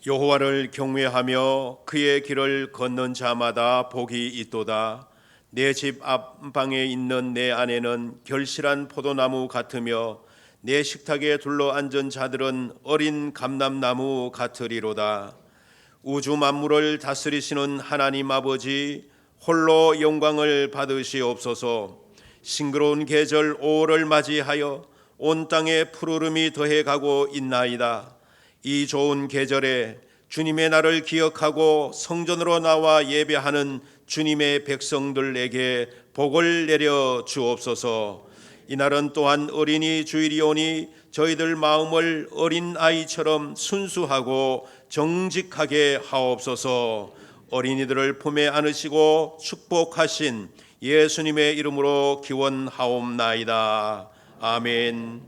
여호와를 경외하며 그의 길을 걷는 자마다 복이 있도다. 내 집 앞방에 있는 내 아내는 결실한 포도나무 같으며 내 식탁에 둘러앉은 자들은 어린 감람나무 같으리로다. 우주 만물을 다스리시는 하나님 아버지, 홀로 영광을 받으시옵소서. 싱그러운 계절 5월을 맞이하여 온 땅에 푸르름이 더해가고 있나이다. 이 좋은 계절에 주님의 날을 기억하고 성전으로 나와 예배하는 주님의 백성들에게 복을 내려 주옵소서. 이날은 또한 어린이 주일이오니 저희들 마음을 어린아이처럼 순수하고 정직하게 하옵소서. 어린이들을 품에 안으시고 축복하신 예수님의 이름으로 기원하옵나이다. 아멘.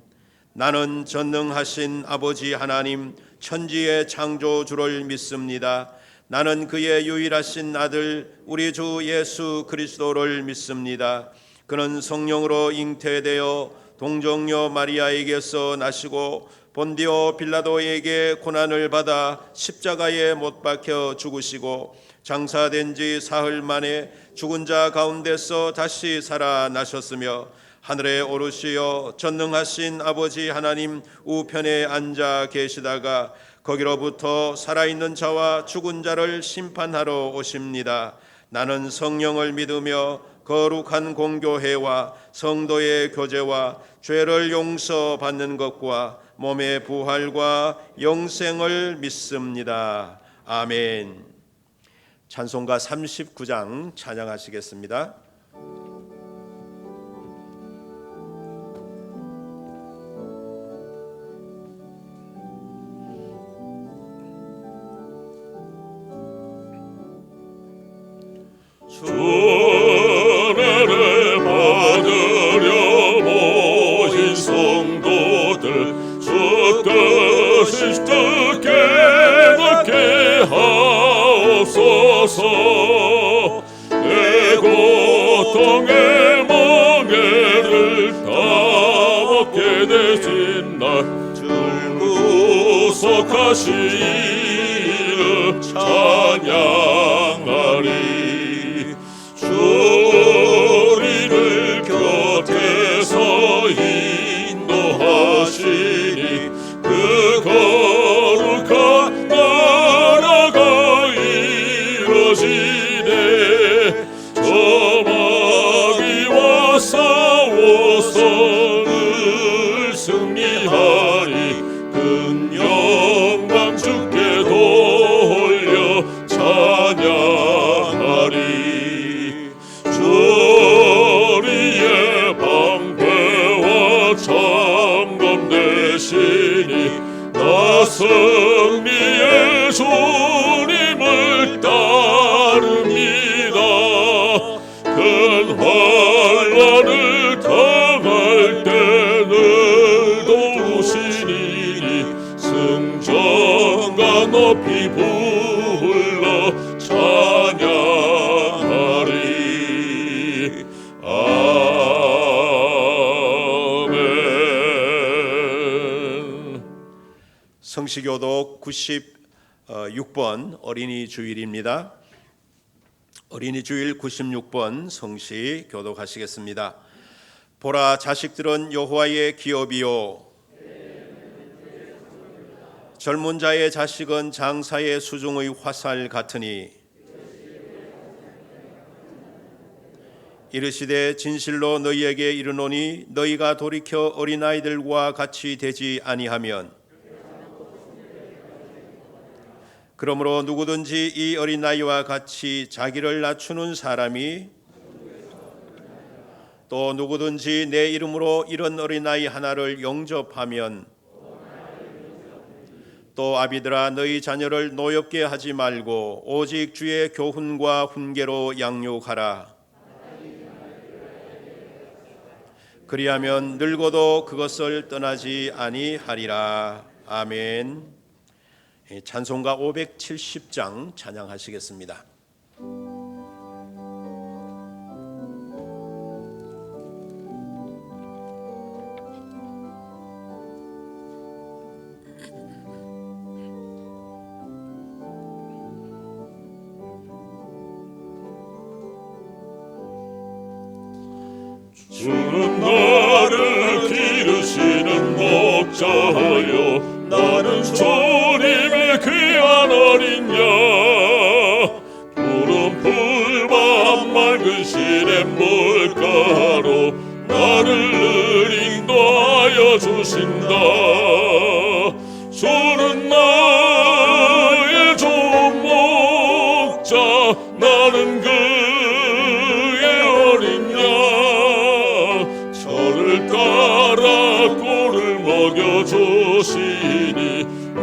나는 전능하신 아버지 하나님 천지의 창조주를 믿습니다. 나는 그의 유일하신 아들 우리 주 예수 그리스도를 믿습니다. 그는 성령으로 잉태되어 동정녀 마리아에게서 나시고 본디오 빌라도에게 고난을 받아 십자가에 못 박혀 죽으시고 장사된 지 사흘 만에 죽은 자 가운데서 다시 살아나셨으며 하늘에 오르시어 전능하신 아버지 하나님 우편에 앉아 계시다가 거기로부터 살아있는 자와 죽은 자를 심판하러 오십니다. 나는 성령을 믿으며 거룩한 공교회와 성도의 교제와 죄를 용서받는 것과 몸의 부활과 영생을 믿습니다. 아멘. 찬송가 39장 찬양하시겠습니다. 주례를 받으려 모인 성도들 주 뜻을 깨닫게 하옵소서. 내 고통의 멍에를 다 얻게 되신 날 줄 구속하시는 찬양하리. 우리를 곁에서 인도하시니 그 거룩한 나라가 이루어지네. 저 마귀와 싸워서 늘 승리하리. 큰 영광 주께 돌려 찬양하리. 우리의 방패와 장검 되시니 나 승리의 주님을 따릅니다. 큰 환난을 당할 때는 도우시니 승전과 높이 불러 찬양하리. 성시교독 96번 어린이 주일입니다. 어린이 주일 96번 성시 교독하시겠습니다. 보라, 자식들은 여호와의 기업이요 젊은 자의 자식은 장사의 수중의 화살 같으니 이르시되 진실로 너희에게 이르노니 너희가 돌이켜 어린아이들과 같이 되지 아니하면 그러므로 누구든지 이 어린아이와 같이 자기를 낮추는 사람이 또 누구든지 내 이름으로 이런 어린아이 하나를 영접하면 또 아비들아 너희 자녀를 노엽게 하지 말고 오직 주의 교훈과 훈계로 양육하라. 그리하면 늙어도 그것을 떠나지 아니하리라. 아멘. 찬송가 570장 찬양하시겠습니다. 주님의 귀한 어린 양 푸른 풀밭 맑은 시냇 물가로 나를 늘 인도하여 주신다. 주는 나의 좋은 목자 나는 그의 어린 양 저를 따라 꼴을 먹여주시니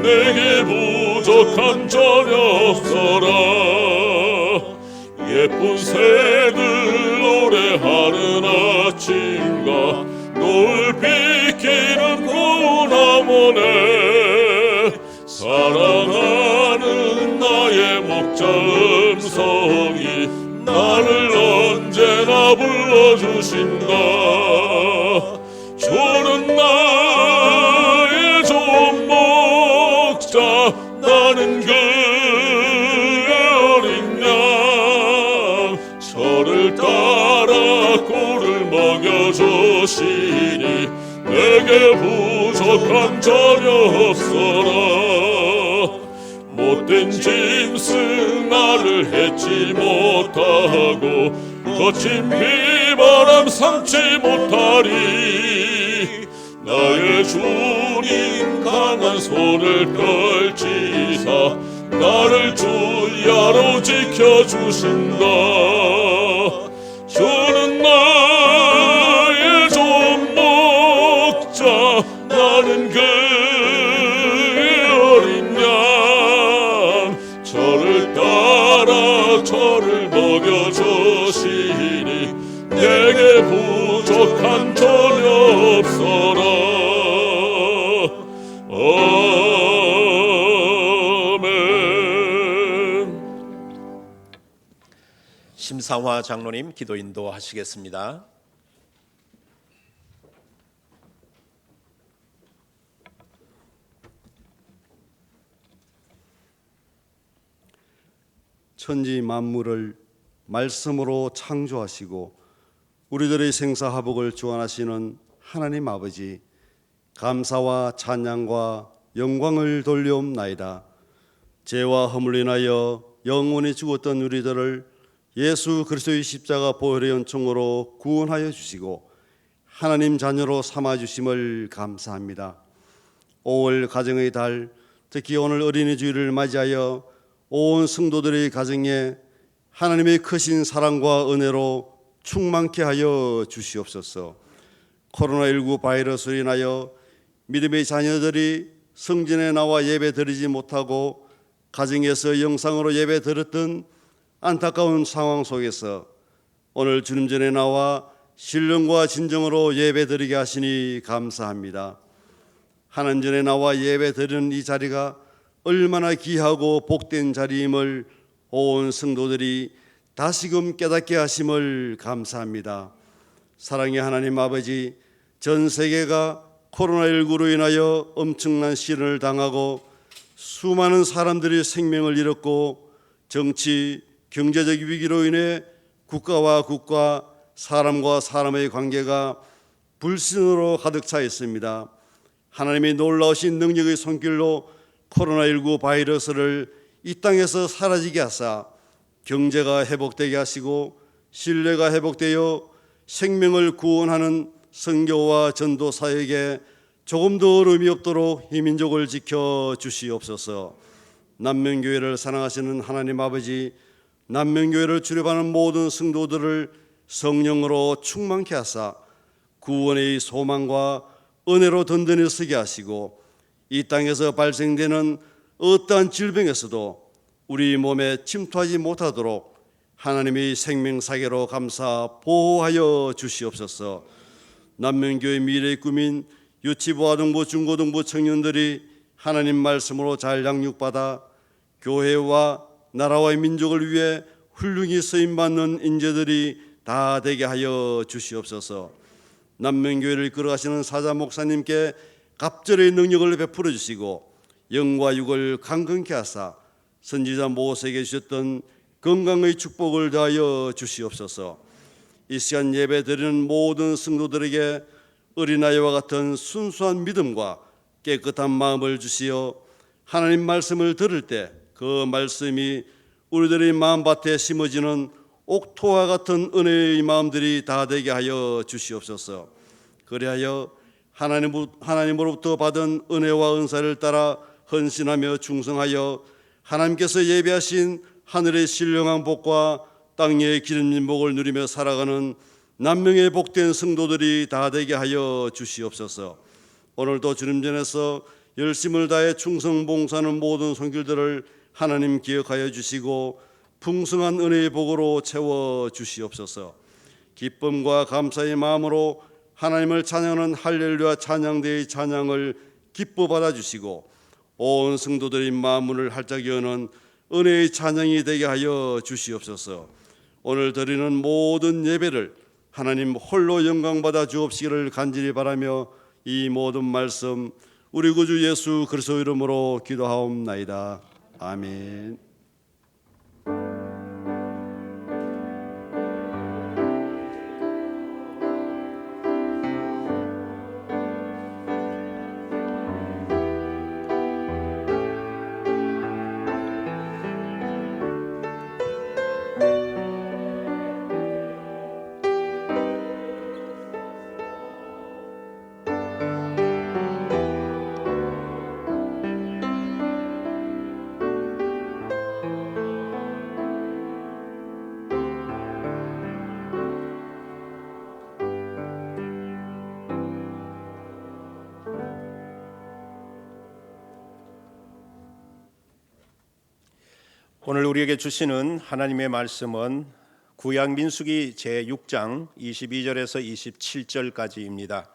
내게 부족한 전혀 없어라. 예쁜 새들 노래하는 아침과 노을 비키는 구나무네 사랑하는 나의 목자 음성이 나를 언제나 불러주신다. 주는 나의 좋은 목자 나는 그의 어린 양 저를 따라 꼴을 먹여주시니 내게 부족한 전혀 없어라. 못된 짐승 나를 해치 못하고 거친 비바람 삼지 못하리. 나의 주님 강한 손을 펼치사 나를 주야로 지켜주신다. 주는 나의 좋은 목자 나는 그의 어린 양 저를 따라 저를 먹여주시니 내게 부족한 전혀 없어라. 아멘. 심상화 장로님 기도 인도하시겠습니다. 천지 만물을 말씀으로 창조하시고 우리들의 생사화복을 주관하시는 하나님 아버지, 감사와 찬양과 영광을 돌려옵나이다. 죄와 허물로 인하여 영원히 죽었던 우리들을 예수 그리스도의 십자가 보혈의 연총으로 구원하여 주시고 하나님 자녀로 삼아주심을 감사합니다. 5월 가정의 달, 특히 오늘 어린이 주일을 맞이하여 온 성도들의 가정에 하나님의 크신 사랑과 은혜로 충만케 하여 주시옵소서. 코로나19 바이러스로 인하여 믿음의 자녀들이 성전에 나와 예배 드리지 못하고 가정에서 영상으로 예배 드렸던 안타까운 상황 속에서 오늘 주님 전에 나와 신령과 진정으로 예배 드리게 하시니 감사합니다. 하나님 전에 나와 예배 드리는 이 자리가 얼마나 귀하고 복된 자리임을 온 성도들이 다시금 깨닫게 하심을 감사합니다. 사랑의 하나님 아버지, 전 세계가 코로나19로 인하여 엄청난 시련을 당하고 수많은 사람들이 생명을 잃었고 정치, 경제적 위기로 인해 국가와 국가, 사람과 사람의 관계가 불신으로 가득 차 있습니다. 하나님의 놀라우신 능력의 손길로 코로나19 바이러스를 이 땅에서 사라지게 하사 경제가 회복되게 하시고 신뢰가 회복되어 생명을 구원하는 선교와 전도 사역에 조금 더 어려움이 없도록 이 민족을 지켜 주시옵소서. 남명교회를 사랑하시는 하나님 아버지, 남명교회를 출입하는 모든 성도들을 성령으로 충만케 하사 구원의 소망과 은혜로 든든히 서게 하시고 이 땅에서 발생되는 어떠한 질병에서도 우리 몸에 침투하지 못하도록 하나님의 생명사계로 감사 보호하여 주시옵소서. 남명교회 미래의 꿈인 유치부, 아동부, 중고등부 청년들이 하나님 말씀으로 잘 양육받아 교회와 나라와 민족을 위해 훌륭히 쓰임받는 인재들이 다 되게 하여 주시옵소서. 남명교회를 이끌어가시는 사자 목사님께 갑절의 능력을 베풀어 주시고 영과 육을 강건케 하사 선지자 모세에게 주셨던 건강의 축복을 더하여 주시옵소서. 이 시간 예배 드리는 모든 성도들에게 어린아이와 같은 순수한 믿음과 깨끗한 마음을 주시어 하나님 말씀을 들을 때 그 말씀이 우리들의 마음밭에 심어지는 옥토와 같은 은혜의 마음들이 다 되게 하여 주시옵소서. 그리하여 하나님으로부터 받은 은혜와 은사를 따라 헌신하며 충성하여 하나님께서 예비하신 하늘의 신령한 복과 땅 위의 기름진 복을 누리며 살아가는 남명의 복된 성도들이 다 되게 하여 주시옵소서. 오늘도 주님 전에서 열심을 다해 충성 봉사하는 모든 손길들을 하나님 기억하여 주시고 풍성한 은혜의 복으로 채워 주시옵소서. 기쁨과 감사의 마음으로 하나님을 찬양하는 할렐루야 찬양대의 찬양을 기뻐 받아주시고 온 성도들의 마음문을 활짝 여는 은혜의 찬양이 되게 하여 주시옵소서. 오늘 드리는 모든 예배를 하나님 홀로 영광받아 주옵시기를 간절히 바라며 이 모든 말씀 우리 구주 예수 그리스도 이름으로 기도하옵나이다. 아멘. 오늘 우리에게 주시는 하나님의 말씀은 구약 민수기 제6장 22절에서 27절까지입니다.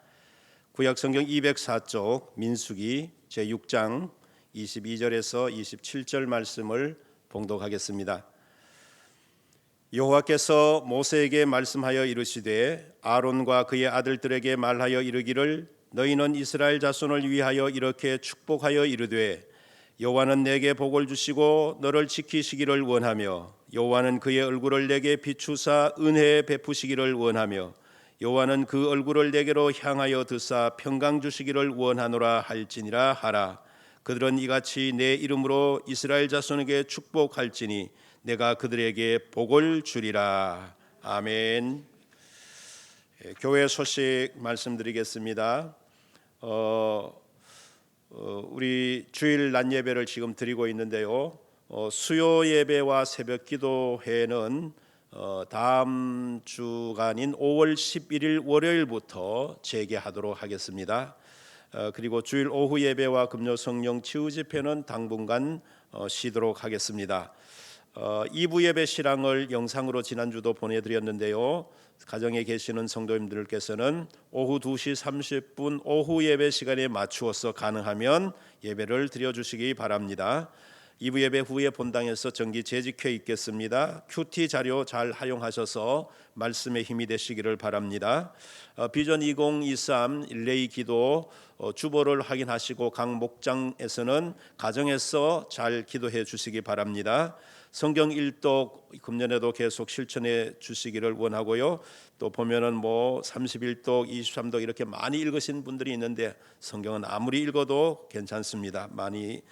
구약 성경 204쪽 민수기 제6장 22절에서 27절 말씀을 봉독하겠습니다. 여호와께서 모세에게 말씀하여 이르시되 아론과 그의 아들들에게 말하여 이르기를 너희는 이스라엘 자손을 위하여 이렇게 축복하여 이르되 여호와는 내게 복을 주시고 너를 지키시기를 원하며 여호와는 그의 얼굴을 내게 비추사 은혜 베푸시기를 원하며 여호와는 그 얼굴을 내게로 향하여 드사 평강 주시기를 원하노라 할지니라 하라. 그들은 이같이 내 이름으로 이스라엘 자손에게 축복할지니 내가 그들에게 복을 주리라. 아멘. 교회 소식 말씀드리겠습니다. 우리 주일 낮 예배를 지금 드리고 있는데요. 수요 예배와 새벽 기도회는 다음 주간인 5월 11일 월요일부터 재개하도록 하겠습니다. 그리고 주일 오후 예배와 금요 성령 치유 집회는 당분간 쉬도록 하겠습니다. 2부 예배 실황을 영상으로 지난주도 보내드렸는데요. 가정에 계시는 성도님들께서는 오후 2시 30분 오후 예배 시간에 맞추어서 가능하면 예배를 드려주시기 바랍니다. 2부 예배 후에 본당에서 정기 재직회 있겠습니다. 큐티 자료 잘 활용하셔서 말씀에 힘이 되시기를 바랍니다. 비전 2023 릴레이 기도 주보를 확인하시고 각 목장에서는 가정에서 잘 기도해 주시기 바랍니다. 성경 일독 금년에도 계속 실천해 주시기를 원하고요. 또 보면은 31독, 23독 이렇게 많이 읽으신 분들이 있는데 성경은 아무리 읽어도 괜찮습니다. 많이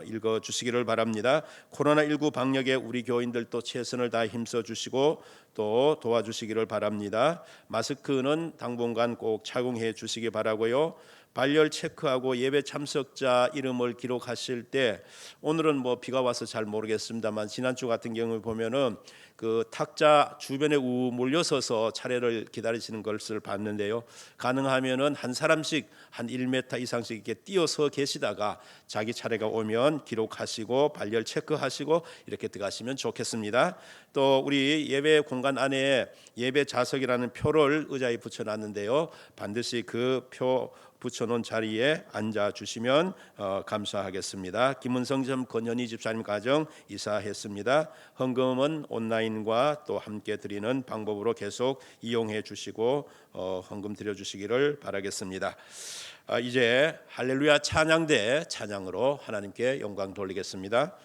읽어 주시기를 바랍니다. 코로나19 방역에 우리 교인들도 최선을 다해 힘써 주시고 또 도와주시기를 바랍니다. 마스크는 당분간 꼭 착용해 주시기 바라고요. 발열 체크하고 예배 참석자 이름을 기록하실 때 오늘은 비가 와서 잘 모르겠습니다만 지난주 같은 경우 보면은 그 탁자 주변에 우 몰려서서 차례를 기다리시는 것을 봤는데요. 가능하면은 한 사람씩 한 1m 이상씩 이렇게 뛰어서 계시다가 자기 차례가 오면 기록하시고 발열 체크하시고 이렇게 들어가시면 좋겠습니다. 또 우리 예배 공간 안에 예배 좌석이라는 표를 의자에 붙여놨는데요. 반드시 그 표 붙여놓은 자리에 앉아주시면 감사하겠습니다. 김은성 전 권현희 집사님 가정 이사했습니다. 헌금은 온라인과 또 함께 드리는 방법으로 계속 이용해 주시고 헌금 드려주시기를 바라겠습니다. 이제 할렐루야 찬양대 찬양으로 하나님께 영광 돌리겠습니다.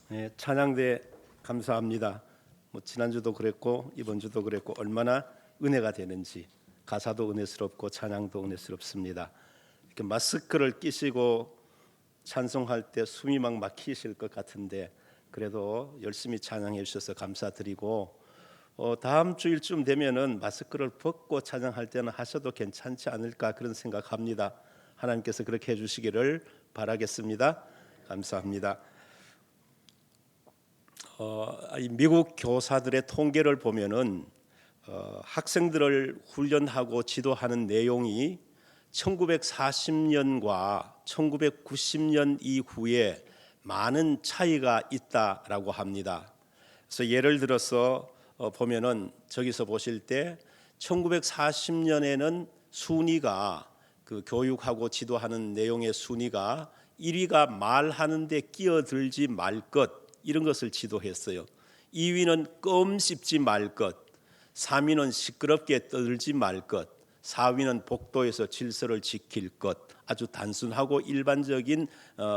네, 찬양대 감사합니다. 지난주도 그랬고 이번 주도 그랬고 얼마나 은혜가 되는지, 가사도 은혜스럽고 찬양도 은혜스럽습니다. 이렇게 마스크를 끼시고 찬송할 때 숨이 막 막히실 것 같은데 그래도 열심히 찬양해 주셔서 감사드리고, 다음 주일쯤 되면은 마스크를 벗고 찬양할 때는 하셔도 괜찮지 않을까 그런 생각합니다. 하나님께서 그렇게 해주시기를 바라겠습니다. 감사합니다. 이 미국 교사들의 통계를 보면은 학생들을 훈련하고 지도하는 내용이 1940년과 1990년 이후에 많은 차이가 있다라고 합니다. 그래서 예를 들어서 보면은 저기서 보실 때 1940년에는 순위가, 그 교육하고 지도하는 내용의 순위가 1위가 말하는데 끼어들지 말 것, 이런 것을 지도했어요. 2위는 껌 씹지 말 것, 3위는 시끄럽게 떠들지 말 것, 4위는 복도에서 질서를 지킬 것. 아주 단순하고 일반적인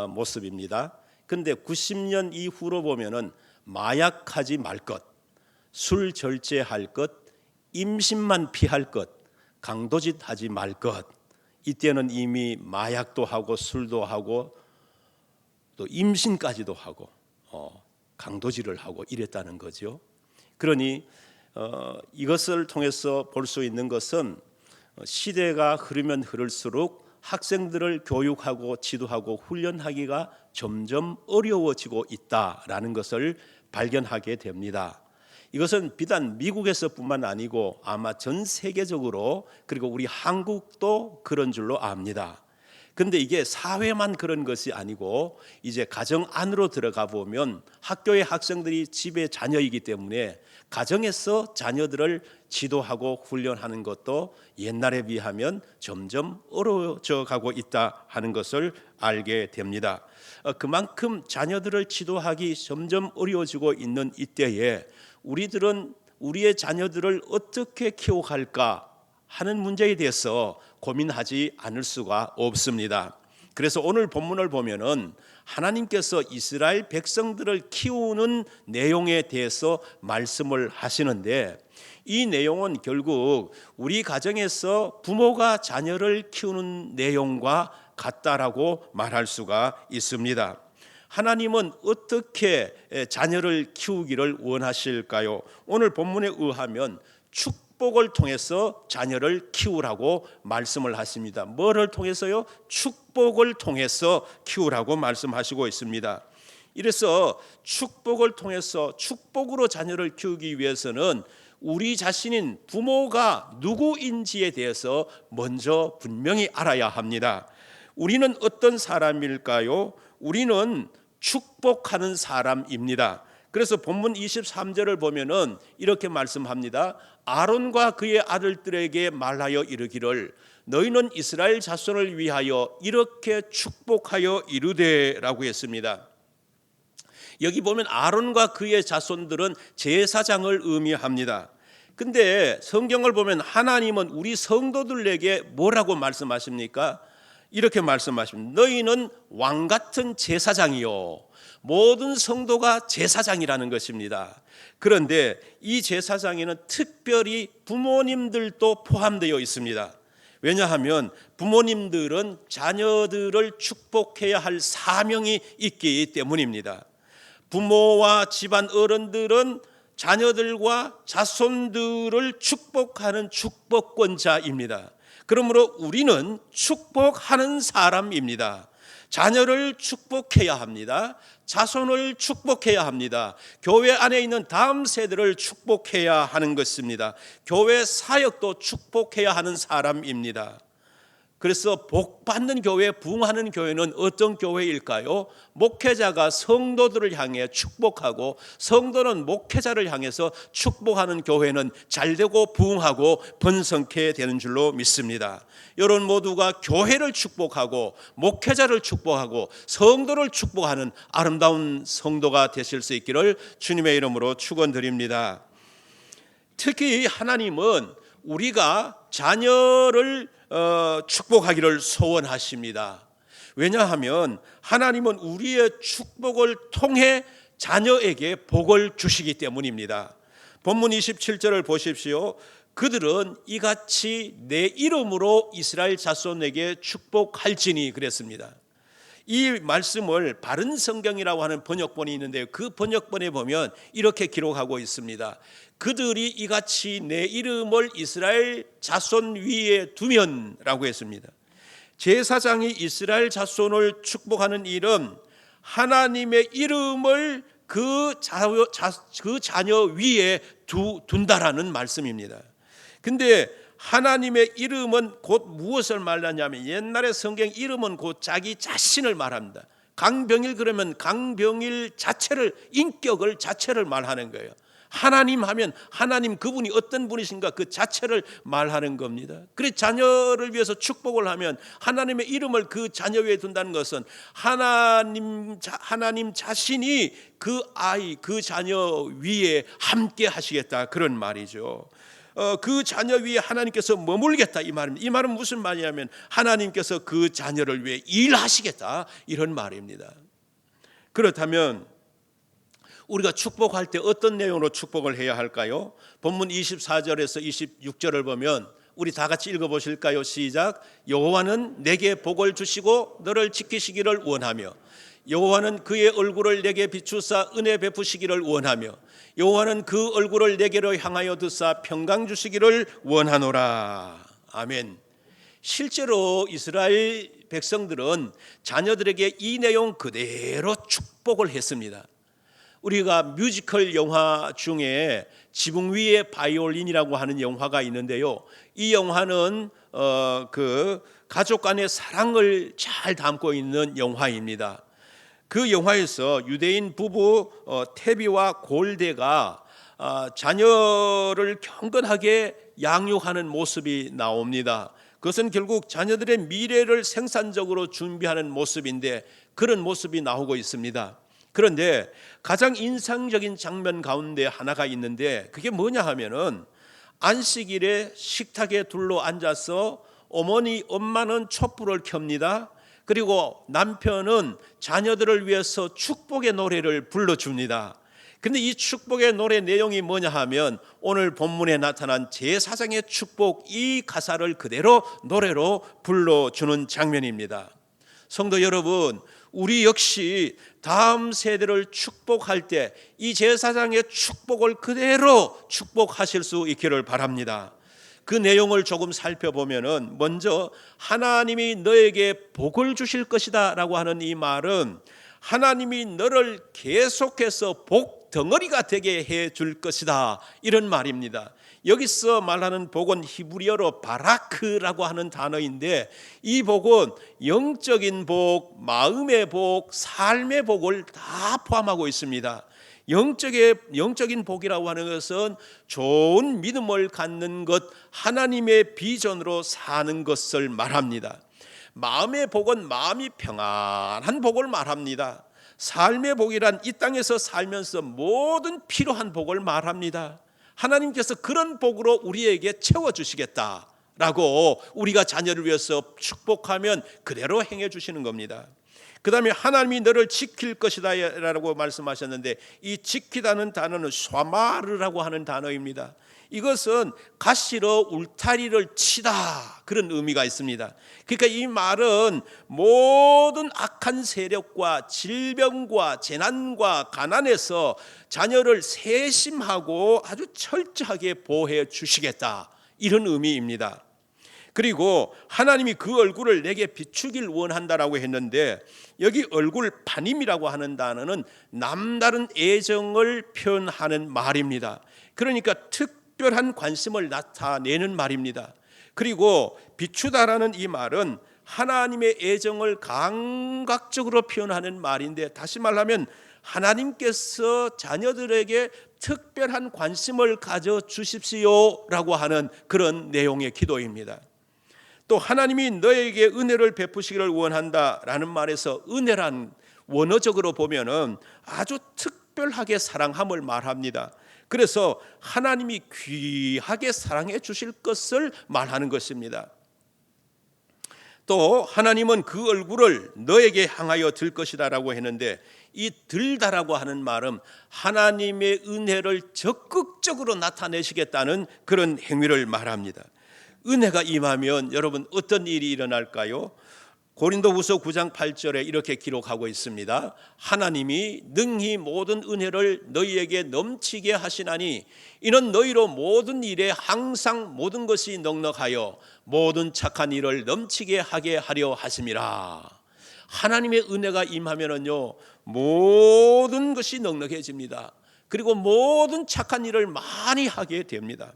모습입니다. 그런데 90년 이후로 보면은 마약하지 말 것, 술 절제할 것, 임신만 피할 것, 강도짓 하지 말 것. 이때는 이미 마약도 하고 술도 하고 또 임신까지도 하고 강도질을 하고 이랬다는 거죠. 그러니 이것을 통해서 볼 수 있는 것은 시대가 흐르면 흐를수록 학생들을 교육하고 지도하고 훈련하기가 점점 어려워지고 있다라는 것을 발견하게 됩니다. 이것은 비단 미국에서뿐만 아니고 아마 전 세계적으로, 그리고 우리 한국도 그런 줄로 압니다. 근데 이게 사회만 그런 것이 아니고 이제 가정 안으로 들어가 보면 학교의 학생들이 집의 자녀이기 때문에 가정에서 자녀들을 지도하고 훈련하는 것도 옛날에 비하면 점점 어려워져 가고 있다 하는 것을 알게 됩니다. 그만큼 자녀들을 지도하기 점점 어려워지고 있는 이때에 우리들은 우리의 자녀들을 어떻게 키워갈까 하는 문제에 대해서 고민하지 않을 수가 없습니다. 그래서 오늘 본문을 보면은 하나님께서 이스라엘 백성들을 키우는 내용에 대해서 말씀을 하시는데, 이 내용은 결국 우리 가정에서 부모가 자녀를 키우는 내용과 같다라고 말할 수가 있습니다. 하나님은 어떻게 자녀를 키우기를 원하실까요? 오늘 본문에 의하면 축복을 통해서 자녀를 키우라고 말씀을 하십니다. 뭐를 통해서요? 축복을 통해서 키우라고 말씀하시고 있습니다. 이래서 축복을 통해서 축복으로 자녀를 키우기 위해서는 우리 자신인 부모가 누구인지에 대해서 먼저 분명히 알아야 합니다. 우리는 어떤 사람일까요? 우리는 축복하는 사람입니다. 그래서 본문 23절을 보면은 이렇게 말씀합니다. 아론과 그의 아들들에게 말하여 이르기를 너희는 이스라엘 자손을 위하여 이렇게 축복하여 이르되라고 했습니다. 여기 보면 아론과 그의 자손들은 제사장을 의미합니다. 근데 성경을 보면 하나님은 우리 성도들에게 뭐라고 말씀하십니까? 이렇게 말씀하십니다. 너희는 왕 같은 제사장이요. 모든 성도가 제사장이라는 것입니다. 그런데 이 제사장에는 특별히 부모님들도 포함되어 있습니다. 왜냐하면 부모님들은 자녀들을 축복해야 할 사명이 있기 때문입니다. 부모와 집안 어른들은 자녀들과 자손들을 축복하는 축복권자입니다. 그러므로 우리는 축복하는 사람입니다. 자녀를 축복해야 합니다. 자손을 축복해야 합니다. 교회 안에 있는 다음 세대를 축복해야 하는 것입니다. 교회 사역도 축복해야 하는 사람입니다. 그래서 복 받는 교회, 부흥하는 교회는 어떤 교회일까요? 목회자가 성도들을 향해 축복하고 성도는 목회자를 향해서 축복하는 교회는 잘되고 부흥하고 번성케 되는 줄로 믿습니다. 여러분 모두가 교회를 축복하고 목회자를 축복하고 성도를 축복하는 아름다운 성도가 되실 수 있기를 주님의 이름으로 축원드립니다. 특히 하나님은 우리가 자녀를 축복하기를 소원하십니다. 왜냐하면 하나님은 우리의 축복을 통해 자녀에게 복을 주시기 때문입니다. 본문 27절을 보십시오. 그들은 이같이 내 이름으로 이스라엘 자손에게 축복할지니 그랬습니다. 이 말씀을 바른 성경이라고 하는 번역본이 있는데요, 그 번역본에 보면 이렇게 기록하고 있습니다. 그들이 이같이 내 이름을 이스라엘 자손 위에 두면 라고 했습니다. 제사장이 이스라엘 자손을 축복하는 일은 하나님의 이름을 그 자녀 위에 둔다라는 말씀입니다. 근데 하나님의 이름은 곧 무엇을 말하냐면, 옛날에 성경 이름은 곧 자기 자신을 말합니다. 강병일 그러면 강병일 자체를, 인격을 자체를 말하는 거예요. 하나님 하면 하나님 그분이 어떤 분이신가 그 자체를 말하는 겁니다. 그래서 자녀를 위해서 축복을 하면 하나님의 이름을 그 자녀 위에 둔다는 것은 하나님 자신이 그 아이, 그 자녀 위에 함께 하시겠다, 그런 말이죠. 그 자녀 위에 하나님께서 머물겠다, 이 말입니다. 이 말은 무슨 말이냐면 하나님께서 그 자녀를 위해 일하시겠다, 이런 말입니다. 그렇다면 우리가 축복할 때 어떤 내용으로 축복을 해야 할까요? 본문 24절에서 26절을 보면 우리 다 같이 읽어보실까요? 시작. 여호와는 내게 복을 주시고 너를 지키시기를 원하며, 여호와는 그의 얼굴을 내게 비추사 은혜 베푸시기를 원하며, 여호와는 그 얼굴을 내게로 향하여 드사 평강 주시기를 원하노라. 아멘. 실제로 이스라엘 백성들은 자녀들에게 이 내용 그대로 축복을 했습니다. 우리가 뮤지컬 영화 중에 지붕 위의 바이올린이라고 하는 영화가 있는데요, 이 영화는 그 가족 간의 사랑을 잘 담고 있는 영화입니다. 그 영화에서 유대인 부부 테비와 골대가 자녀를 경건하게 양육하는 모습이 나옵니다. 그것은 결국 자녀들의 미래를 생산적으로 준비하는 모습인데, 그런 모습이 나오고 있습니다. 그런데 가장 인상적인 장면 가운데 하나가 있는데, 그게 뭐냐 하면은 안식일에 식탁에 둘러 앉아서 엄마는 촛불을 켭니다. 그리고 남편은 자녀들을 위해서 축복의 노래를 불러줍니다. 근데 이 축복의 노래 내용이 뭐냐 하면 오늘 본문에 나타난 제사장의 축복, 이 가사를 그대로 노래로 불러주는 장면입니다. 성도 여러분, 우리 역시 다음 세대를 축복할 때 이 제사장의 축복을 그대로 축복하실 수 있기를 바랍니다. 그 내용을 조금 살펴보면은, 먼저 하나님이 너에게 복을 주실 것이다 라고 하는 이 말은 하나님이 너를 계속해서 복 덩어리가 되게 해 줄 것이다, 이런 말입니다. 여기서 말하는 복은 히브리어로 바라크라고 하는 단어인데, 이 복은 영적인 복, 마음의 복, 삶의 복을 다 포함하고 있습니다. 영적인 복이라고 하는 것은 좋은 믿음을 갖는 것, 하나님의 비전으로 사는 것을 말합니다. 마음의 복은 마음이 평안한 복을 말합니다. 삶의 복이란 이 땅에서 살면서 모든 필요한 복을 말합니다. 하나님께서 그런 복으로 우리에게 채워주시겠다라고 우리가 자녀를 위해서 축복하면 그대로 행해 주시는 겁니다. 그 다음에 하나님이 너를 지킬 것이다 라고 말씀하셨는데, 이 지키다는 단어는 샤마르라고 하는 단어입니다. 이것은 가시로 울타리를 치다, 그런 의미가 있습니다. 그러니까 이 말은 모든 악한 세력과 질병과 재난과 가난에서 자녀를 세심하고 아주 철저하게 보호해 주시겠다, 이런 의미입니다. 그리고 하나님이 그 얼굴을 내게 비추길 원한다라고 했는데, 여기 얼굴 파님이라고 하는 단어는 남다른 애정을 표현하는 말입니다. 그러니까 특별한 관심을 나타내는 말입니다. 그리고 비추다라는 이 말은 하나님의 애정을 감각적으로 표현하는 말인데, 다시 말하면 하나님께서 자녀들에게 특별한 관심을 가져 주십시오라고 하는 그런 내용의 기도입니다. 또 하나님이 너에게 은혜를 베푸시기를 원한다라는 말에서 은혜란 원어적으로 보면은 아주 특별하게 사랑함을 말합니다. 그래서 하나님이 귀하게 사랑해 주실 것을 말하는 것입니다. 또 하나님은 그 얼굴을 너에게 향하여 들 것이다라고 했는데, 이 들다라고 하는 말은 하나님의 은혜를 적극적으로 나타내시겠다는 그런 행위를 말합니다. 은혜가 임하면 여러분 어떤 일이 일어날까요? 고린도후서 9장 8절에 이렇게 기록하고 있습니다. 하나님이 능히 모든 은혜를 너희에게 넘치게 하시나니 이는 너희로 모든 일에 항상 모든 것이 넉넉하여 모든 착한 일을 넘치게 하게 하려 하심이라. 하나님의 은혜가 임하면은요, 모든 것이 넉넉해집니다. 그리고 모든 착한 일을 많이 하게 됩니다.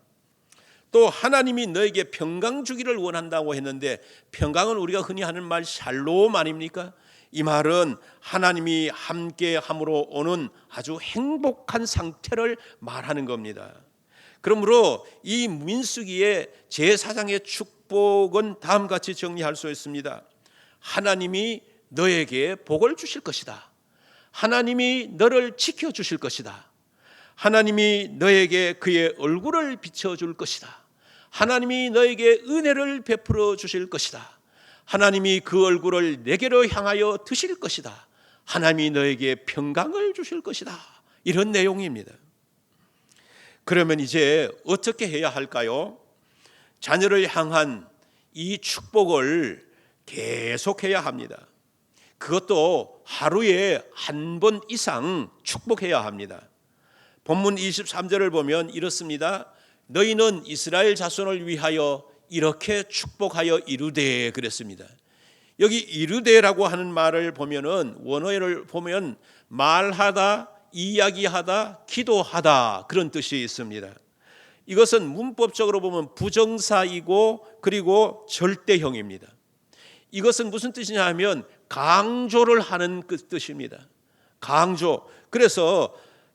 또 하나님이 너에게 평강 주기를 원한다고 했는데, 평강은 우리가 흔히 하는 말 샬롬 아닙니까? 이 말은 하나님이 함께 함으로 오는 아주 행복한 상태를 말하는 겁니다. 그러므로 이 민수기의 제4장의 축복은 다음과 같이 정리할 수 있습니다. 하나님이 너에게 복을 주실 것이다. 하나님이 너를 지켜주실 것이다. 하나님이 너에게 그의 얼굴을 비춰줄 것이다. 하나님이 너에게 은혜를 베풀어 주실 것이다. 하나님이 그 얼굴을 내게로 향하여 드실 것이다. 하나님이 너에게 평강을 주실 것이다. 이런 내용입니다. 그러면 이제 어떻게 해야 할까요? 자녀를 향한 이 축복을 계속해야 합니다. 그것도 하루에 한 번 이상 축복해야 합니다. 본문 23절을 보면 이렇습니다. 너희는 이스라엘 자손을 위하여 이렇게 축복하여 이르되 그랬습니다. 여기 이르되라고 하는 말을 보면은 원어를 보면 말하다, 이야기하다, 기도하다 그런 뜻이 있습니다. 이것은 문법적으로 보면 부정사이고 그리고 절대형입니다. 이것은 무슨 뜻이냐 하면 강조를 하는 그 뜻입니다. 강조. 그래서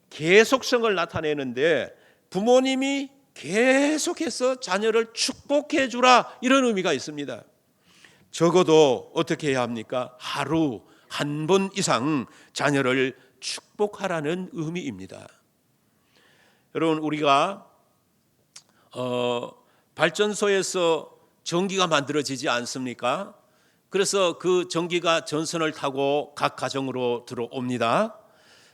계속성을 나타내는데 부모님이 계속해서 자녀를 축복해 주라 이런 의미가 있습니다. 적어도 어떻게 해야 합니까? 하루 한 번 이상 자녀를 축복하라는 의미입니다. 여러분, 우리가 발전소에서 전기가 만들어지지 않습니까? 그래서 그 전기가 전선을 타고 각 가정으로 들어옵니다.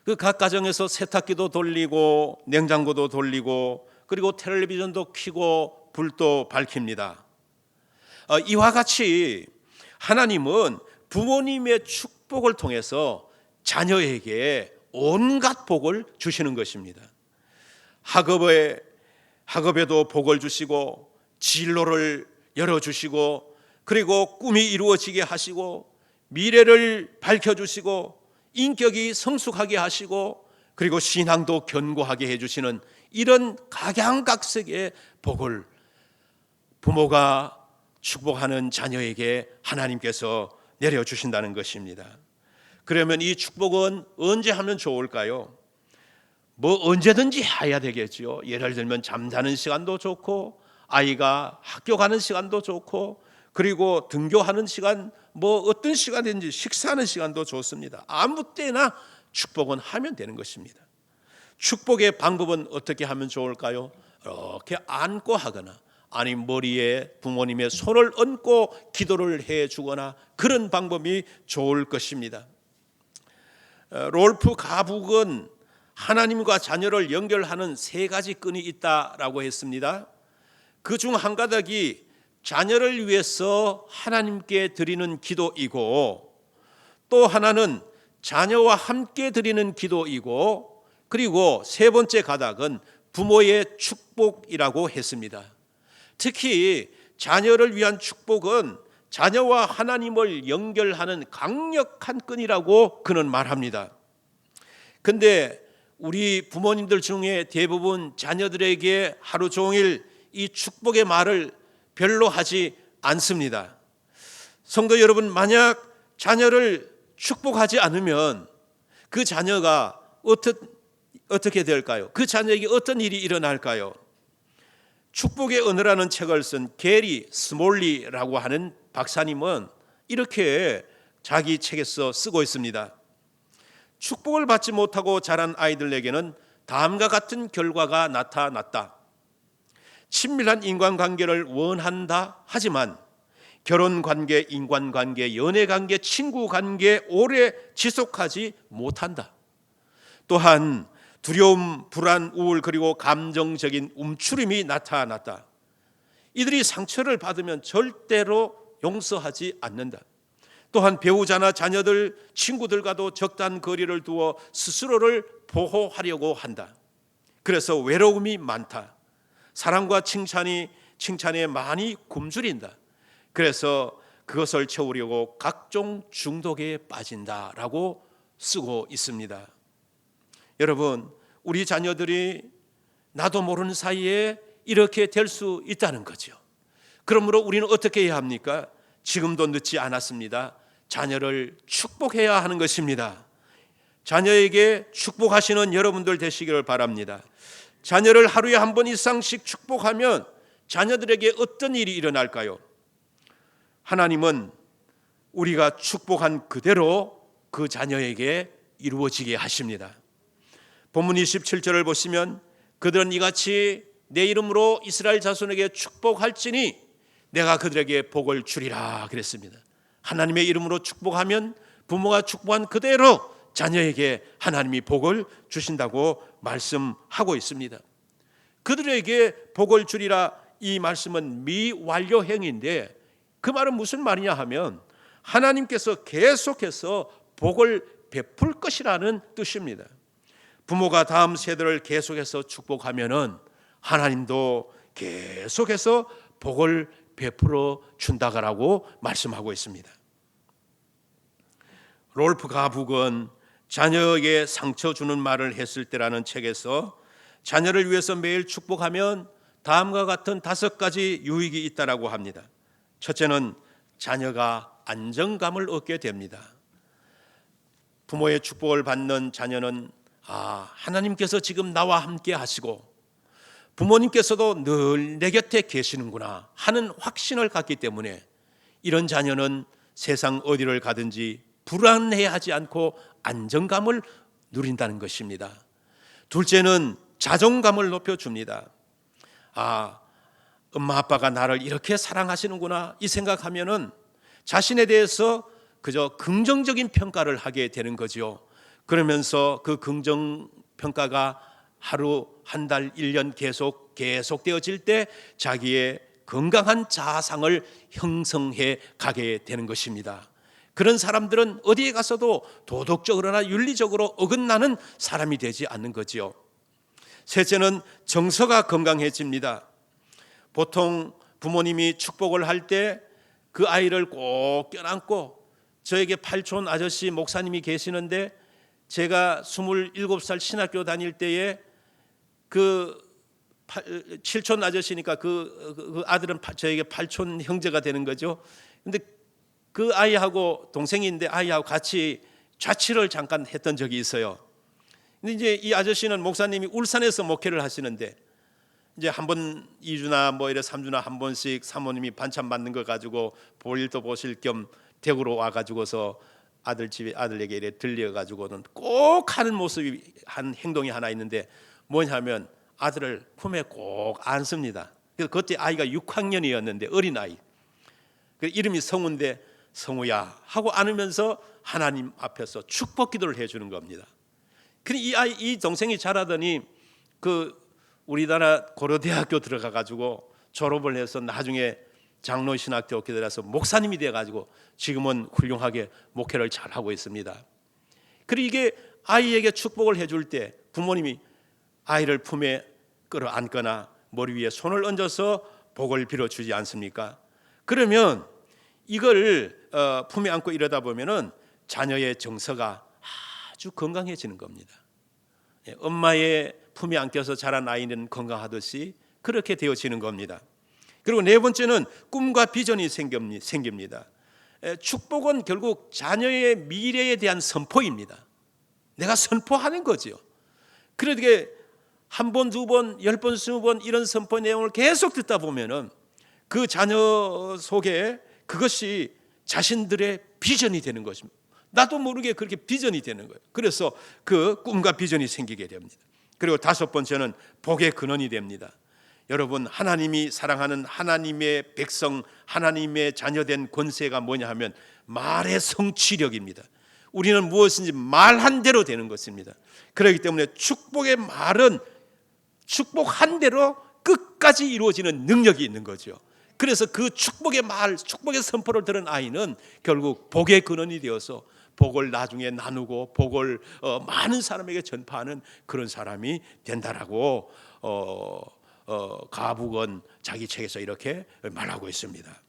그 각 가정에서 세탁기도 돌리고 냉장고도 돌리고 그리고 텔레비전도 켜고 불도 밝힙니다. 이와 같이 하나님은 부모님의 축복을 통해서 자녀에게 온갖 복을 주시는 것입니다. 학업에도 복을 주시고 진로를 열어주시고 그리고 꿈이 이루어지게 하시고 미래를 밝혀주시고 인격이 성숙하게 하시고 그리고 신앙도 견고하게 해주시는 이런 각양각색의 복을 부모가 축복하는 자녀에게 하나님께서 내려주신다는 것입니다. 그러면 이 축복은 언제 하면 좋을까요? 언제든지 해야 되겠죠. 예를 들면 잠자는 시간도 좋고 아이가 학교 가는 시간도 좋고 그리고 등교하는 시간 어떤 시간인지 식사하는 시간도 좋습니다. 아무 때나 축복은 하면 되는 것입니다. 축복의 방법은 어떻게 하면 좋을까요? 이렇게 안고 하거나 아니면 머리에 부모님의 손을 얹고 기도를 해주거나 그런 방법이 좋을 것입니다. 롤프 가북은 하나님과 자녀를 연결하는 3가지 끈이 있다라고 했습니다. 그 중 한 가닥이 자녀를 위해서 하나님께 드리는 기도이고 또 하나는 자녀와 함께 드리는 기도이고 그리고 3번째 가닥은 부모의 축복이라고 했습니다. 특히 자녀를 위한 축복은 자녀와 하나님을 연결하는 강력한 끈이라고 그는 말합니다. 근데 우리 부모님들 중에 대부분 자녀들에게 하루 종일 이 축복의 말을 별로 하지 않습니다. 성도 여러분, 만약 자녀를 축복하지 않으면 그 자녀가 어떻게 될까요? 그 자녀에게 어떤 일이 일어날까요? 축복의 언어라는 책을 쓴 게리 스몰리라고 하는 박사님은 이렇게 자기 책에서 쓰고 있습니다. 축복을 받지 못하고 자란 아이들에게는 다음과 같은 결과가 나타났다. 친밀한 인간관계를 원한다 하지만 결혼관계, 인간관계, 연애관계, 친구관계 오래 지속하지 못한다. 또한 두려움, 불안, 우울 그리고 감정적인 움츠림이 나타났다. 이들이 상처를 받으면 절대로 용서하지 않는다. 또한 배우자나 자녀들, 친구들과도 적당한 거리를 두어 스스로를 보호하려고 한다. 그래서 외로움이 많다. 사랑과 칭찬에 많이 굶주린다. 그래서 그것을 채우려고 각종 중독에 빠진다라고 쓰고 있습니다. 여러분, 우리 자녀들이 나도 모르는 사이에 이렇게 될 수 있다는 거죠. 그러므로 우리는 어떻게 해야 합니까? 지금도 늦지 않았습니다. 자녀를 축복해야 하는 것입니다. 자녀에게 축복하시는 여러분들 되시기를 바랍니다. 자녀를 하루에 한 번 이상씩 축복하면 자녀들에게 어떤 일이 일어날까요? 하나님은 우리가 축복한 그대로 그 자녀에게 이루어지게 하십니다. 본문 27절을 보시면 그들은 이같이 내 이름으로 이스라엘 자손에게 축복할지니 내가 그들에게 복을 주리라 그랬습니다. 하나님의 이름으로 축복하면 부모가 축복한 그대로 자녀에게 하나님이 복을 주신다고 말씀하고 있습니다. 그들에게 복을 주리라, 이 말씀은 미완료형인데 그 말은 무슨 말이냐 하면 하나님께서 계속해서 복을 베풀 것이라는 뜻입니다. 부모가 다음 세대를 계속해서 축복하면은 하나님도 계속해서 복을 베풀어 준다라고 말씀하고 있습니다. 롤프 가북은 자녀에게 상처 주는 말을 했을 때라는 책에서 자녀를 위해서 매일 축복하면 다음과 같은 5가지 유익이 있다라고 합니다. 첫째는 자녀가 안정감을 얻게 됩니다. 부모의 축복을 받는 자녀는 하나님께서 지금 나와 함께 하시고 부모님께서도 늘 내 곁에 계시는구나 하는 확신을 갖기 때문에 이런 자녀는 세상 어디를 가든지 불안해하지 않고 안정감을 누린다는 것입니다. 둘째는 자존감을 높여줍니다. 엄마 아빠가 나를 이렇게 사랑하시는구나 이 생각하면은 자신에 대해서 그저 긍정적인 평가를 하게 되는 거죠. 그러면서 그 긍정 평가가 하루, 한 달, 1년 계속되어질 때 자기의 건강한 자아상을 형성해 가게 되는 것입니다. 그런 사람들은 어디에 가서도 도덕적으로나 윤리적으로 어긋나는 사람이 되지 않는 거지요. 셋째는 정서가 건강해집니다. 보통 부모님이 축복을 할 때 그 아이를 꼭 껴안고, 저에게 팔촌 아저씨 목사님이 계시는데 제가 27살 신학교 다닐 때에 그 칠촌 아저씨니까 그 아들은 저에게 팔촌 형제가 되는 거죠. 근데 그 아이하고 동생인데 아이하고 같이 자취를 잠깐 했던 적이 있어요. 근데 이제 이 아저씨는 목사님이 울산에서 목회를 하시는데 이제 한 번 2주나 뭐 이래 3주나 한 번씩 사모님이 반찬 받는 거 가지고 볼 일도 보실 겸 대구로 와 가지고서 아들 집에 아들에게 이래 들려 가지고는 꼭 하는 모습이 한 행동이 하나 있는데 뭐냐면 아들을 품에 꼭 안습니다. 그래서 그때 아이가 6학년이었는데 어린 아이. 그 이름이 성우인데 성우야 하고 안으면서 하나님 앞에서 축복 기도를 해주는 겁니다. 근데 이 동생이 자라더니 그 우리나라 고려대학교 들어가 가지고 졸업을 해서 나중에 장로신학교 교대라서 목사님이 돼 가지고 지금은 훌륭하게 목회를 잘 하고 있습니다. 그리고 이게 아이에게 축복을 해줄 때 부모님이 아이를 품에 끌어안거나 머리 위에 손을 얹어서 복을 빌어주지 않습니까? 그러면 이걸 품에 안고 이러다 보면은 자녀의 정서가 아주 건강해지는 겁니다. 엄마의 품에 안겨서 자란 아이는 건강하듯이 그렇게 되어지는 겁니다. 그리고 네 번째는 꿈과 비전이 생깁니다. 축복은 결국 자녀의 미래에 대한 선포입니다. 내가 선포하는 거죠. 그러게 한 번, 두 번, 10번, 20번 이런 선포 내용을 계속 듣다 보면은 그 자녀 속에 그것이 자신들의 비전이 되는 것입니다. 나도 모르게 그렇게 비전이 되는 거예요. 그래서 그 꿈과 비전이 생기게 됩니다. 그리고 다섯 번째는 복의 근원이 됩니다. 여러분, 하나님이 사랑하는 하나님의 백성, 하나님의 자녀된 권세가 뭐냐 하면 말의 성취력입니다. 우리는 무엇인지 말한 대로 되는 것입니다. 그렇기 때문에 축복의 말은 축복한 대로 끝까지 이루어지는 능력이 있는 거죠. 그래서 그 축복의 말, 축복의 선포를 들은 아이는 결국 복의 근원이 되어서 복을 나중에 나누고 복을 많은 사람에게 전파하는 그런 사람이 된다라고 가북은 자기 책에서 이렇게 말하고 있습니다.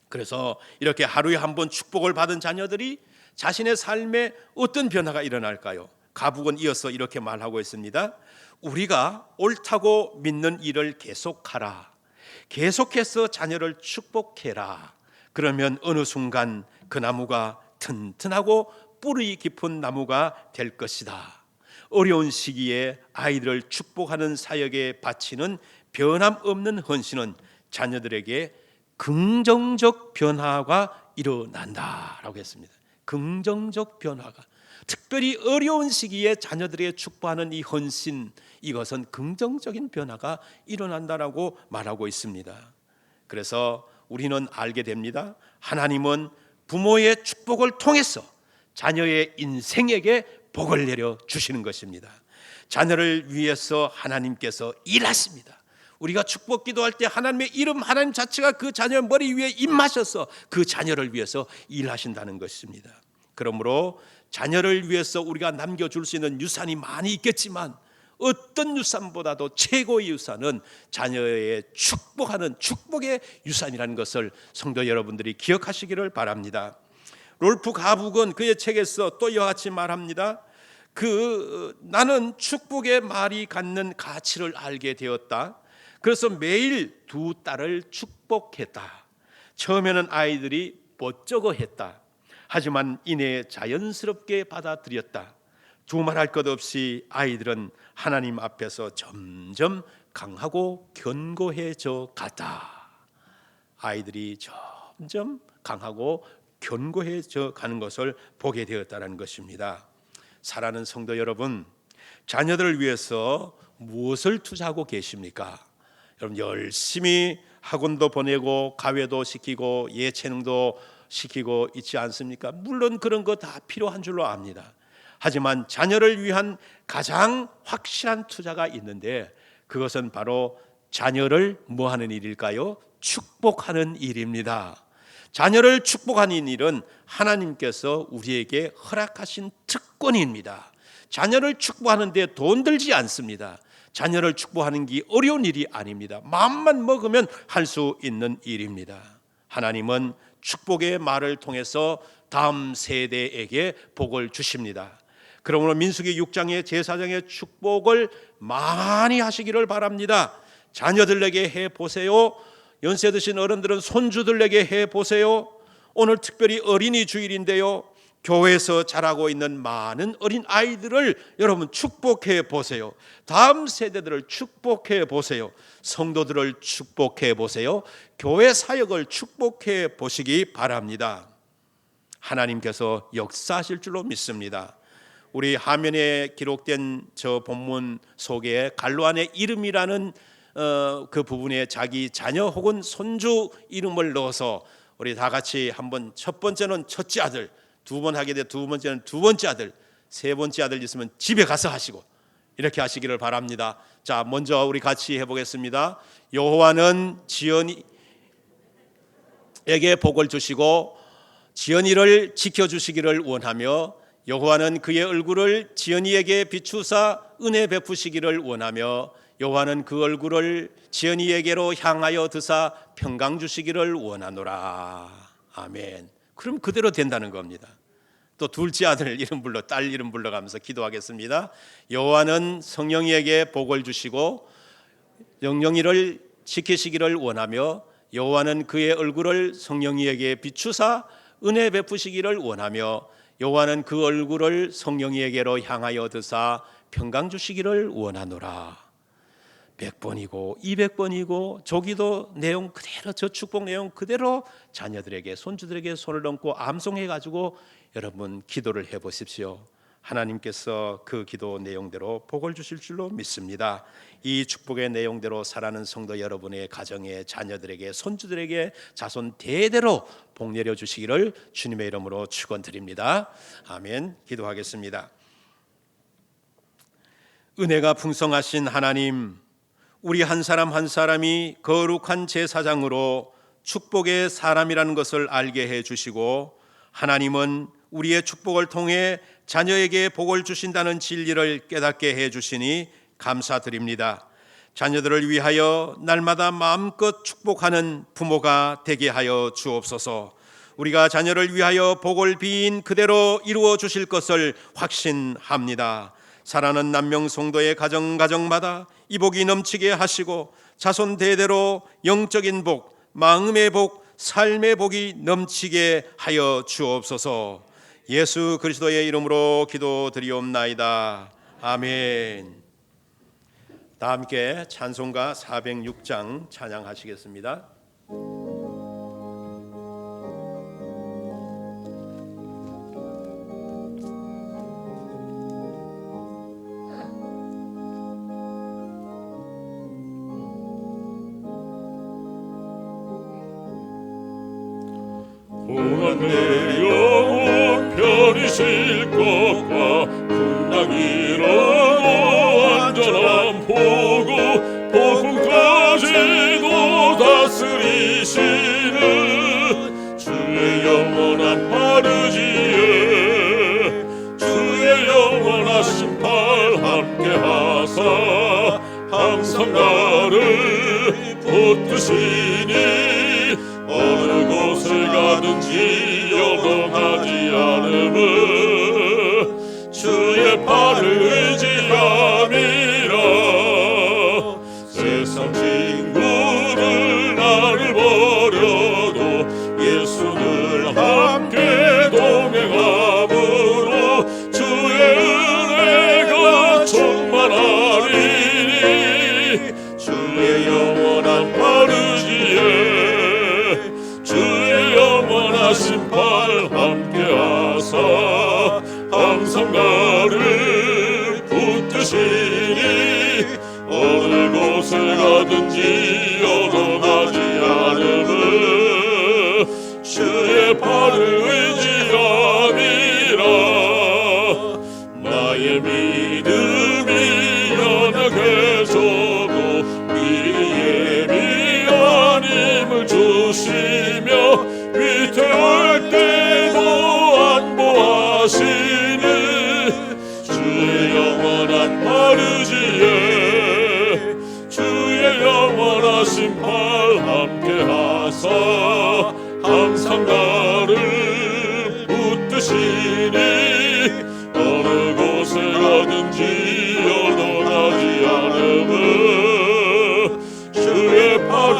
그래서 이렇게 하루에 한 번 축복을 받은 자녀들이 자신의 삶에 어떤 변화가 일어날까요? 가북은 이어서 이렇게 말하고 있습니다. 우리가 옳다고 믿는 일을 계속하라. 계속해서 자녀를 축복해라. 그러면 어느 순간 그 나무가 튼튼하고 뿌리 깊은 나무가 될 것이다. 어려운 시기에 아이들을 축복하는 사역에 바치는 변함없는 헌신은 자녀들에게 긍정적 변화가 일어난다라고 했습니다. 긍정적 변화가, 특별히 어려운 시기에 자녀들에게 축복하는 이 헌신, 이것은 긍정적인 변화가 일어난다라고 말하고 있습니다. 그래서 우리는 알게 됩니다. 하나님은 부모의 축복을 통해서 자녀의 인생에게 복을 내려 주시는 것입니다. 자녀를 위해서 하나님께서 일하십니다. 우리가 축복 기도할 때 하나님의 이름, 하나님 자체가 그 자녀의 머리 위에 임하셔서 그 자녀를 위해서 일하신다는 것입니다. 그러므로 자녀를 위해서 우리가 남겨줄 수 있는 유산이 많이 있겠지만 어떤 유산보다도 최고의 유산은 자녀의 축복하는 축복의 유산이라는 것을 성도 여러분들이 기억하시기를 바랍니다. 롤프 가북은 그의 책에서 또 이와 같이 말합니다. 나는 축복의 말이 갖는 가치를 알게 되었다. 그래서 매일 두 딸을 축복했다. 처음에는 아이들이 멋쩍어했다. 하지만 이내 자연스럽게 받아들였다. 두말할 것 없이 아이들은 하나님 앞에서 점점 강하고 견고해져 갔다. 아이들이 점점 강하고 견고해져 가는 것을 보게 되었다는 것입니다. 사랑하는 성도 여러분, 자녀들을 위해서 무엇을 투자하고 계십니까? 여러분, 열심히 학원도 보내고 가외도 시키고 예체능도 시키고 있지 않습니까? 물론 그런 거 다 필요한 줄로 압니다. 하지만 자녀를 위한 가장 확실한 투자가 있는데 그것은 바로 자녀를 뭐 하는 일일까요? 축복하는 일입니다. 자녀를 축복하는 일은 하나님께서 우리에게 허락하신 특권입니다. 자녀를 축복하는데 돈 들지 않습니다. 자녀를 축복하는 게 어려운 일이 아닙니다. 마음만 먹으면 할 수 있는 일입니다. 하나님은 축복의 말을 통해서 다음 세대에게 복을 주십니다. 그러므로 민수기 6장의 제사장의 축복을 많이 하시기를 바랍니다. 자녀들에게 해보세요. 연세 드신 어른들은 손주들에게 해보세요. 오늘 특별히 어린이 주일인데요, 교회에서 자라고 있는 많은 어린 아이들을 여러분 축복해 보세요. 다음 세대들을 축복해 보세요. 성도들을 축복해 보세요. 교회 사역을 축복해 보시기 바랍니다. 하나님께서 역사하실 줄로 믿습니다. 우리 화면에 기록된 저 본문 속에 갈로 안에 이름이라는 그 부분에 자기 자녀 혹은 손주 이름을 넣어서 우리 다 같이 한번, 첫 번째는 첫째 아들, 두 번 하게 돼 두 번째는 두 번째 아들, 세 번째 아들 있으면 집에 가서 하시고 이렇게 하시기를 바랍니다. 자, 먼저 우리 같이 해보겠습니다. 여호와는 지연이에게 복을 주시고 지연이를 지켜주시기를 원하며 여호와는 그의 얼굴을 지연이에게 비추사 은혜 베푸시기를 원하며 여호와는 그 얼굴을 지연이에게로 향하여 드사 평강 주시기를 원하노라. 아멘. 그럼 그대로 된다는 겁니다. 또 둘째 아들 이름 불러, 딸 이름 불러가면서 기도하겠습니다. 여호와는 성령이에게 복을 주시고 영영이를 지키시기를 원하며 여호와는 그의 얼굴을 성령이에게 비추사 은혜 베푸시기를 원하며 여호와는 그 얼굴을 성령이에게로 향하여 드사 평강 주시기를 원하노라. 100번이고 200번이고 조기도 내용 그대로, 저 축복 내용 그대로 자녀들에게, 손주들에게 손을 얹고 암송해 가지고 여러분 기도를 해 보십시오. 하나님께서 그 기도 내용대로 복을 주실 줄로 믿습니다. 이 축복의 내용대로 살아가는 성도 여러분의 가정에, 자녀들에게, 손주들에게 자손 대대로 복 내려 주시기를 주님의 이름으로 축원드립니다. 아멘. 기도하겠습니다. 은혜가 풍성하신 하나님, 우리 한 사람 한 사람이 거룩한 제사장으로 축복의 사람이라는 것을 알게 해 주시고, 하나님은 우리의 축복을 통해 자녀에게 복을 주신다는 진리를 깨닫게 해 주시니 감사드립니다. 자녀들을 위하여 날마다 마음껏 축복하는 부모가 되게 하여 주옵소서. 우리가 자녀를 위하여 복을 빈 그대로 이루어 주실 것을 확신합니다. 사랑하는 남명 성도의 가정마다 이 복이 넘치게 하시고 자손 대대로 영적인 복, 마음의 복, 삶의 복이 넘치게 하여 주옵소서. 예수 그리스도의 이름으로 기도드리옵나이다. 아멘. 다 함께 찬송가 406장 찬양하시겠습니다. 고난 내 영혼 편히 쉴 것과 풍랑이라도 안전함 보고 복음까지도 다스리시는 주의 영원한 마르지에 주의 영원하신 팔 함께 하사 항상 나를 붙드시니 어느 곳을 가든지 요동하지 않음은 주의 팔을 의지함이라. 세상 친구들 나를 버려도 예수를 함께 동행함으로 주의 은혜가 충만하리니 주의 영원한 바르지에 주의 영원하신 팔 함께하사 항상 나를 붙드시니 어느 곳을 가든지 요동하지 않음은 주의 팔을 의지함이라. 나의 믿음이 연약해져도 미리 예비한 힘을 주시며 위태할 때도 안보하시는 주의 영원한 마르지에 주의 영원하신 팔 함께하사 항상 나를 붙드시니 어느 곳에 가든지 요동하지 않음은 주의 팔을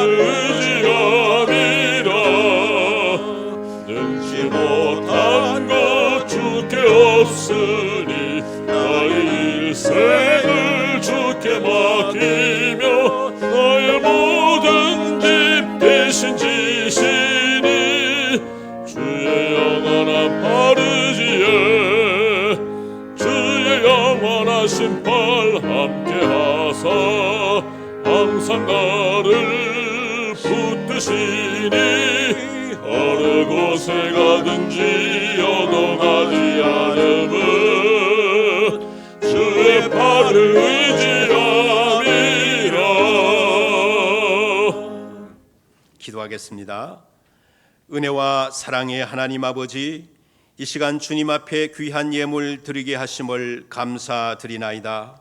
의지함이라. 능지 못한 것 주께 없으니 나의 일생을 주께 맡기며 나의 모든 집 대신 지시니 주의 영원한 바르지에 주의 영원하신 팔 함께하사 항상 나를 붙드시니 어느 곳에 가든지 요동하지 않음은 주의 팔을 의지함이라. 기도하겠습니다. 은혜와 사랑의 하나님 아버지, 이 시간 주님 앞에 귀한 예물 드리게 하심을 감사드리나이다.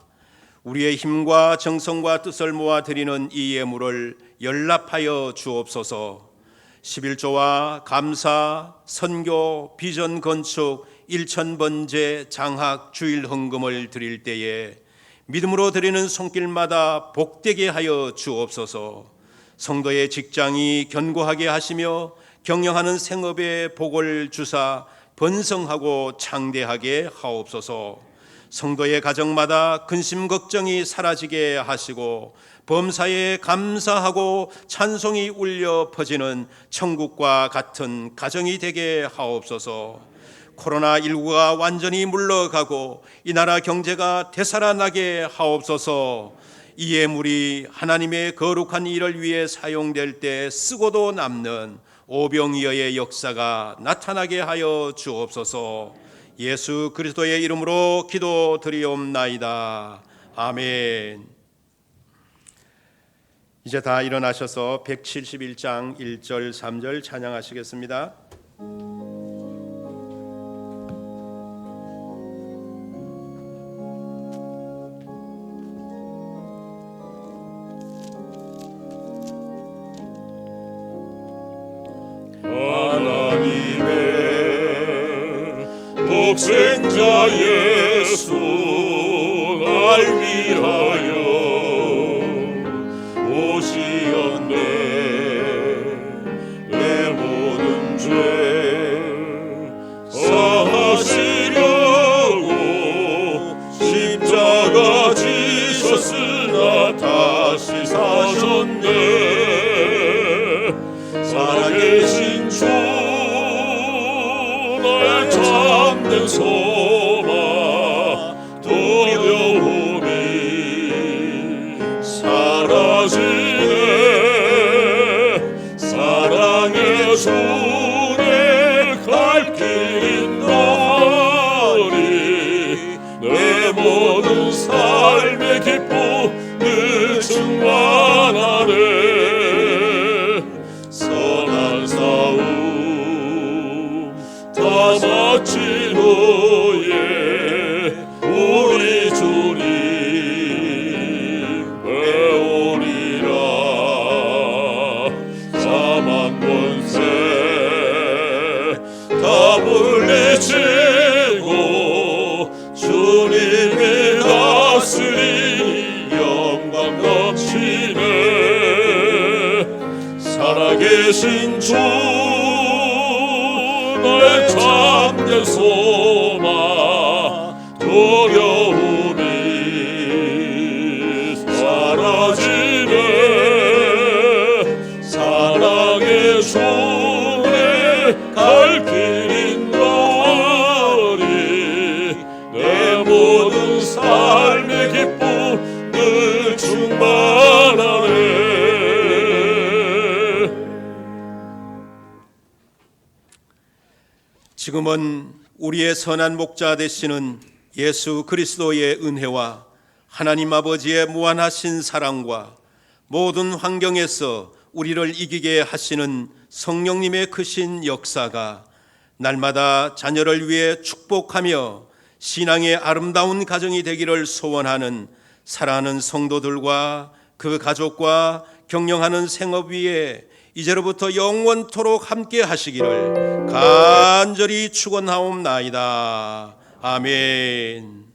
우리의 힘과 정성과 뜻을 모아 드리는 이 예물을 연락하여 주옵소서. 11조와 감사, 선교, 비전 건축, 일천번제, 장학, 주일 헌금을 드릴 때에 믿음으로 드리는 손길마다 복되게 하여 주옵소서. 성도의 직장이 견고하게 하시며 경영하는 생업에 복을 주사 번성하고 창대하게 하옵소서. 성도의 가정마다 근심 걱정이 사라지게 하시고 범사에 감사하고 찬송이 울려 퍼지는 천국과 같은 가정이 되게 하옵소서. 코로나19가 완전히 물러가고 이 나라 경제가 되살아나게 하옵소서. 이 예물이 하나님의 거룩한 일을 위해 사용될 때 쓰고도 남는 오병이어의 역사가 나타나게 하여 주옵소서. 예수 그리스도의 이름으로 기도드리옵나이다. 아멘. 이제 다 일어나셔서 171장 1절 3절 찬양하시겠습니다. 독생자 예수 날 위하여 오시었네. 내 모든 죄 사하시려고 십자가 지셨으나 다시 사셨네. 살아계신 주 나의 참된 소망 두려움이 사라지네. 사랑의 주의 갈 길인 너리 내 모든 삶의 기쁨을 충만하네. 선한 싸움 다 마친 후에 우리 주님 배우리라. 사망 권세 다 물리치고 주님이 다스리니 영광 넘치네. 살아계신 주 나의 참된 소망 두려움이 사라지네. 사랑의 주의 갈 길인 너리 내 모든 삶의 기쁨 늘 충만하네. 지금은 우리의 선한 목자 되시는 예수 그리스도의 은혜와 하나님 아버지의 무한하신 사랑과 모든 환경에서 우리를 이기게 하시는 성령님의 크신 역사가 날마다 자녀를 위해 축복하며 신앙의 아름다운 가정이 되기를 소원하는 사랑하는 성도들과 그 가족과 경영하는 생업 위에 이제로부터 영원토록 함께 하시기를 간절히 축원하옵나이다. 아멘.